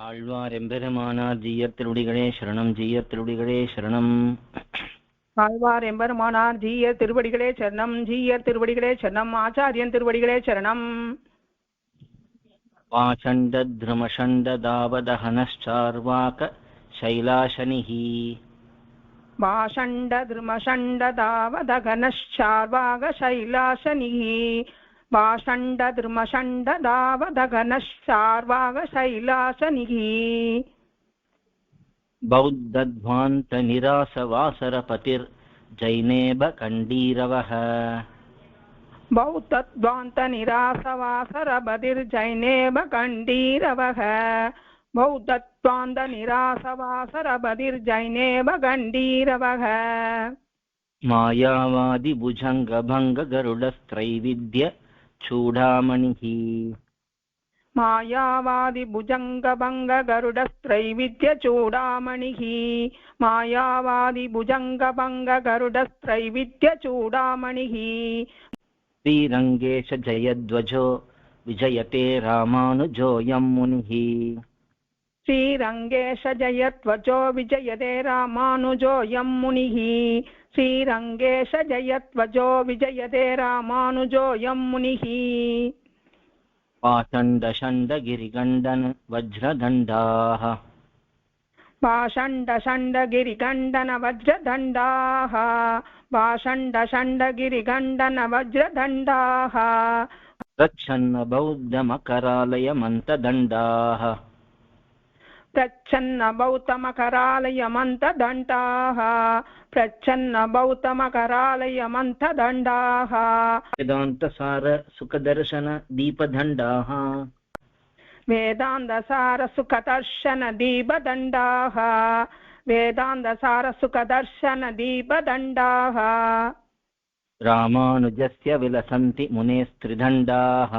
ஆழ்வார் எம்பெருமானார் ஜீயர் திருவடிகளே சரணம். ஜீயர் திருவடிகளே சரணம். ஆழ்வார் எம்பெருமானார் ஜீயர் திருவடிகளே சரணம். ஜீயர் திருவடிகளே சரணம். ஆச்சாரியன் திருவடிகளே சரணம். வாசண்டத்ருமஷண்டதாவதஹனश्चार्वाक शैलाशनिः வாசண்டத்ருமஷண்டதாவதகனश्चार्वाक शैलाशनिः வாசண்டத்ருமஷண்டதாவதகனश्चार्वाक शैलाशनिः बौद्धध्वान्तनिरासवासरपतिर्जैनेब कण्डीरवः बौद्धध्वान्तनिरासवासरपतिर्जैनेब कण्डीरवः बौद्धध्वान्तनिरासवासरपतिर्जैनेब कण्डीरवः मायावादिभुजङ्गभङ्गगरुडस्त्रैविद्य चूडामणिः मायावादिभुजङ्गभङ्गगरुडस्त्रैविद्यचूडामणिः मायावादिभुजङ्गभङ्गगरुडस्त्रैविद्यचूडामणिः श्रीरङ्गेश जयध्वजो विजयते रामानुजोऽयं मुनिः श्रीरङ्गेश जयध्वजो विजयते रामानुजोऽयं मुनिः श्रीरङ्गेश जयध्वजो विजयते रामानुजोऽयं मुनिः पाषण्डषण्डगिरिगण्डन वज्रदण्डाः पाषण्डषण्डगिरिगण्डन वज्रदण्डाः पाषण्डषण्डगिरिगण्डन वज्रदण्डाः प्रच्छन्न बौद्धमकरालयमन्तदण्डाः प्रच्छन्न बौद्धमकरालयमन्तदण्डाः प्रच्छन्न बौद्धमकरालयमन्तदण्डाः वेदान्तसार सुखदर्शन दीपदण्डाः वेदान्तसार सुखदर्शन दीपदण्डाः वेदान्तसार सुखदर्शन दीपदण्डाः रामानुजस्य विलसन्ति मुनेस्त्रिदण्डाः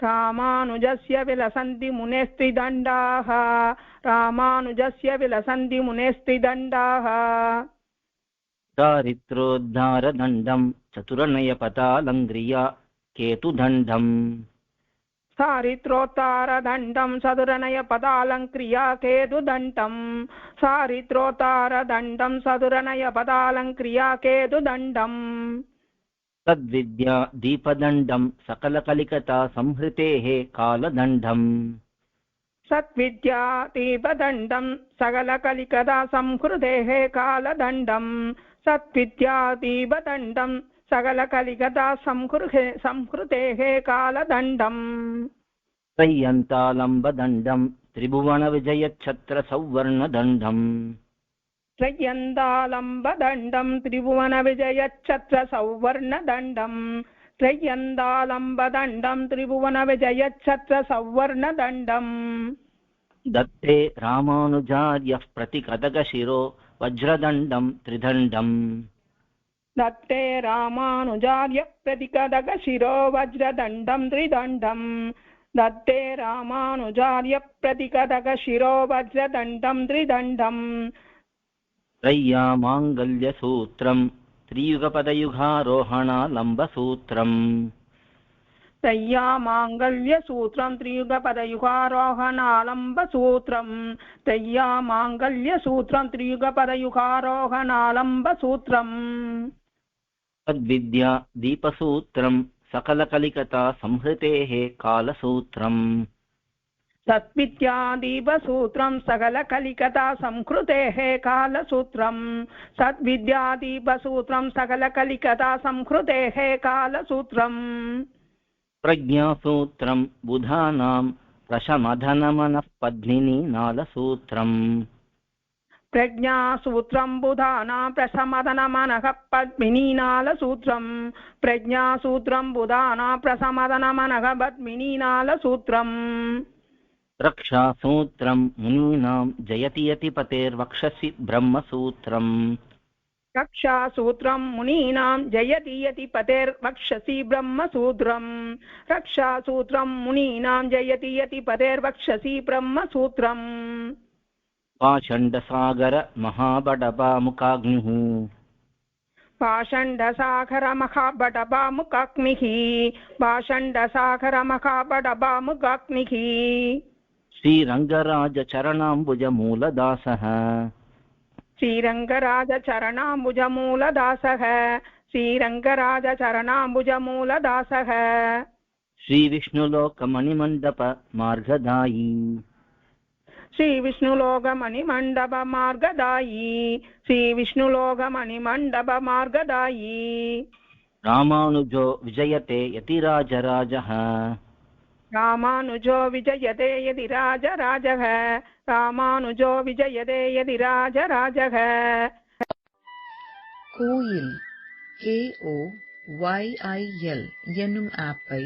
रामानुजस्य विलसन्ति मुनेस्त्रिदण्डाः रामानुजस्य विलसन्ति मुनेस्त्रिदण्डाः चारित्रोद्धारदण्डं चतुरनयपतालङ्घ्रिया केतुदण्डम् सारित्रोत्तारदण्डं सदुरनयपदालङ्क्रिया केतुदण्डं सारित्रोत्तारदण्डं सदुरनयपदालङ्क्रिया केतुदण्डम् तद्विद्या दीपदण्डं सकलकलिकता संहृतेः कालदण्डम् सद्विद्या दीपदण्डं सकलकलिकता संहृतेः कालदण्डम् सद्विद्या दीपदण्डं सकलकलिकता संहृतेः कालदण्डम् त्रय्यन्तालम्बदण्डं त्रिभुवनविजयच्छत्रसौवर्णदण्डम् त्रय्यन्तालम्बदण्डं त्रिभुवनविजयच्छत्रसौवर्णदण्डं त्रय्यन्तालम्बदण्डं त्रिभुवनविजयच्छत्रसौवर्णदण्डम् दत्ते रामानुजार्यः प्रतिकदगशिरो वज्रदण्डं त्रिदण्डम् दत्ते रामानुजार्य प्रतिकदगशिरो वज्रदण्डं त्रिदण्डम् दत्ते रामानुजार्य प्रतिकदगशिरो वज्रदण्डं त्रिदण्डम् त्रय्यामाङ्गल्यसूत्रं त्रियुगपदयुगारोहणालम्बसूत्रम् त्रय्यामाङ्गल्यसूत्रं त्रियुगपदयुगारोहणालम्बसूत्रं त्रय्यामाङ्गल्यसूत्रं त्रियुगपदयुगारोहणालम्बसूत्रम् तद्विद्या दीपसूत्रं सकलकलिकता संहृतेः कालसूत्रम् सद्विद्यादीपसूत्रं सकलकलिकता संहृतेः कालसूत्रम् सद्विद्यादीपसूत्रं सकलकलिकता संहृतेः कालसूत्रम् प्रज्ञासूत्रं बुधानां प्रशमधनमनः पद्मिनीनालसूत्रम् प्रज्ञासूत्रं बुधानां प्रशमदनमनः पद्मिनीनालसूत्रं प्रज्ञासूत्रं बुधानां प्रशमदनमनः पद्मिनीनालसूत्रम् रक्षासूत्रं मुनीनां जयति यतिपतेर्वक्षसि ब्रह्मसूत्रम् रक्षासूत्रं मुनीनां जयति यतिपतेर्वक्षसि ब्रह्मसूत्रम् रक्षासूत्रं मुनीनां जयति यतिपतेर्वक्षसि ब्रह्मसूत्रम् पाषण्डसागर महाबडपामुकाग्निः पाषण्डसागरमहाबडपामुकाग्निः पाषण्डसागरमहाबडपामुकाग्निः श्रीरङ्गराजचरणाम्बुजमूलदासः श्रीरङ्गराजचरणाम्बुजमूलदासः श्रीरङ्गराजचरणाम्बुजमूलदासः श्रीविष्णुलोकमणिमण्डपमार्गदायी श्रीविष्णुलोकमणिमण्डपमार्गदायी श्रीविष्णुलोकमणिमण्डपमार्गदायी रामानुजो विजयते यतिराजराजः रामानुजो विजयते यदि राजराजः रामानुजो विजयते यदि राजराजः கோயில் KOYIL என்னும் ஆப்பை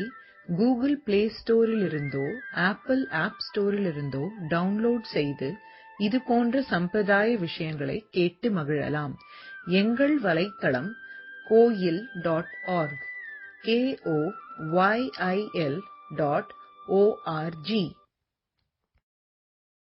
கூகுள் பிளே ஸ்டோரிலிருந்தோ ஆப்பிள் ஆப் ஸ்டோரிலிருந்தோ டவுன்லோட் செய்து இது போன்ற சம்பிரதாய விஷயங்களை கேட்டு மகிழலாம். எங்கள் வலைத்தளம் koil.org KOYIL.org